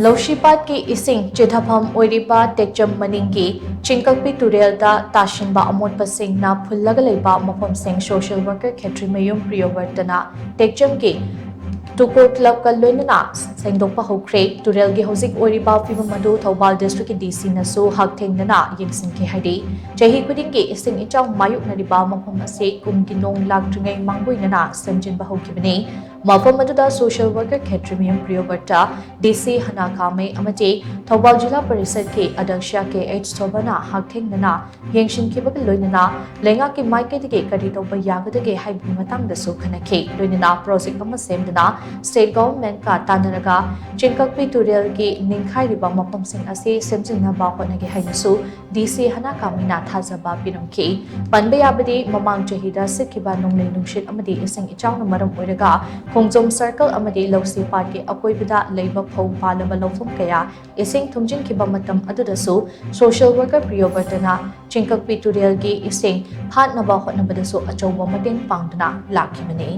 ꯂꯧꯁꯤꯄꯥꯠ ꯀꯤ ꯏꯁꯤꯡ ꯆꯦꯊꯐꯝ ꯑꯣꯏꯔꯤꯕ ꯇꯦꯛꯆꯝ ꯃꯅꯤꯡꯒꯤ ꯆꯤꯡꯀꯛꯄꯤ ꯇꯨꯔꯦꯜꯗ ꯇꯥꯁꯤꯟꯕ ꯑꯃꯣꯠꯄꯁꯤꯡꯅ ꯐꯨꯜꯂꯒ ꯂꯩꯕ ꯃꯐꯝꯁꯤꯡ ꯁꯣꯁꯤꯌꯦꯜ ꯋꯥꯔꯀꯔ ꯈꯦꯇ꯭ꯔꯤꯃꯌꯨꯝ ꯄ꯭ꯔꯤꯌꯣꯕꯔꯇꯅ ꯇꯦꯛꯆꯝꯒꯤ ꯇꯨꯀꯣ ꯀ꯭ꯂꯕꯀ ꯂꯣꯏꯅꯅ ꯁꯦꯡꯗꯣꯛꯄ ꯍꯧꯈ꯭ꯔꯦ꯫ ꯇꯨꯔꯦꯜꯒꯤ ꯍꯧꯖꯤꯛ ꯑꯣꯏꯔꯤꯕ ꯐꯤꯚꯝ ꯑꯗꯨ ꯊꯧꯕꯥꯜ ꯗꯤꯁꯇ꯭ꯔꯤꯛꯀꯤ ꯗꯤꯁꯤꯅꯁꯨ ꯍꯛꯊꯦꯡꯅꯅ ꯌꯦꯡꯁꯤꯟꯈꯤ ꯍꯥꯏꯔꯤ꯫ ꯆꯍꯤ ꯈꯨꯗꯤꯡꯒꯤ ꯏꯁꯤꯡ ꯏꯆꯥꯎ ꯃꯥꯌꯣꯛꯅꯔꯤꯕ ꯃꯐꯝ ꯑꯁꯤ ꯀꯨꯝꯒꯤ ꯅꯣꯡ ꯂꯥꯛꯇ꯭ꯔꯤꯉꯩ ꯃꯥꯡꯑꯣꯏꯅꯅ ꯁꯦꯝꯖꯤꯟꯕ ꯍꯧꯈꯤꯕꯅꯤ꯫ ꯃꯐꯝ ꯑꯗꯨꯗ ꯁꯣꯁꯤꯌꯦꯜ ꯋꯥꯔꯀꯔ ꯈꯦꯇ꯭ꯔꯤꯃꯌꯨꯝ ꯄ꯭ꯔꯤꯌꯣꯕꯔꯇ ꯗꯤꯁꯤ ꯍꯅꯥ ꯀꯥꯃꯩ ꯑꯃꯗꯤ ꯊꯧꯕꯥꯜ ꯖꯤꯂꯥ ꯄꯔꯤꯁꯗꯀꯤ ꯑध्यꯛꯁ KH ꯁꯣꯚꯥꯅ ꯍꯛꯊꯦꯡꯅꯅ ꯌꯦꯡꯁꯤꯟꯈꯤꯕꯒ ꯂꯣꯏꯅꯅ ꯂꯩꯉꯥꯛꯀꯤ ꯃꯥꯏꯀꯩꯗꯒꯤ ꯀꯔꯤ ꯇꯧꯕ ꯌꯥꯒꯗꯒꯦ ꯍꯥꯏꯕꯒꯤ ꯃꯇꯥꯡꯗꯁꯨ ꯈꯟꯅꯈꯤ꯫ ꯂꯣꯏꯅꯅ ꯄ꯭ꯔꯣꯖꯦꯛ ꯑꯃ ꯁꯦꯝꯗꯨꯅ ꯁ꯭ꯇꯦꯠ ꯒꯚꯔꯟꯃꯦꯟꯠꯀ ꯇꯥꯟꯅꯔꯒ ꯆꯤꯡꯀꯛꯄꯤ ꯇꯨꯔꯦꯜꯒꯤ ꯅꯤꯡꯈꯥꯏꯔꯤꯕ ꯃꯐꯝꯁꯤꯡ ꯑꯁꯤ ꯁꯦꯝꯖꯤꯟꯅꯕ ꯍꯣꯠꯅꯒꯦ ꯍꯥꯏꯅꯁꯨ ꯗꯤꯁꯤ ꯍꯅꯥ ꯀꯥꯃꯩꯅ ꯊꯥꯖꯕ ꯄꯤꯔꯝꯈꯤ꯫ ꯄꯟꯕ ꯌꯥꯕꯗꯤ ꯃꯃꯥꯡ ꯆꯍꯤꯗ ꯁꯤꯠꯈꯤꯕ ꯅꯣꯡꯂꯩ ꯅꯨꯡꯁꯤꯠ ꯑꯃꯗꯤ ꯏꯁꯤꯡ ꯏꯆꯥꯎꯅ ꯃꯔꯝ ꯑꯣꯏꯔꯒ ꯈꯣꯡꯖꯣꯝ ꯁꯔꯀꯜ ꯑꯃꯗꯤ ꯂꯧꯁꯤꯄꯥꯠꯀꯤ ꯑꯀꯣꯏꯕꯗ ꯂꯩꯕ ꯐꯧ ꯄꯥꯜꯂꯕ ꯂꯧꯐꯝ ꯀꯌꯥ ꯏꯁꯤꯡ ꯊꯨꯝꯖꯤꯟꯈꯤꯕ ꯃꯇꯝ ꯑꯗꯨꯗꯁꯨ ꯁꯣꯁꯤꯌꯦꯜ ꯋꯥꯔꯀꯔ ꯄ꯭ꯔꯤꯌꯣꯕꯔꯇꯅ ꯆꯤꯡꯀꯛꯄꯤ ꯇꯨꯔꯦꯜꯒꯤ ꯏꯁꯤꯡ ꯍꯥꯠꯅꯕ ꯍꯣꯠꯅꯕꯗꯁꯨ ꯑꯆꯧꯕ ꯃꯇꯦꯡ ꯄꯥꯡꯗꯨꯅ ꯂꯥꯛꯈꯤꯕꯅꯤ꯫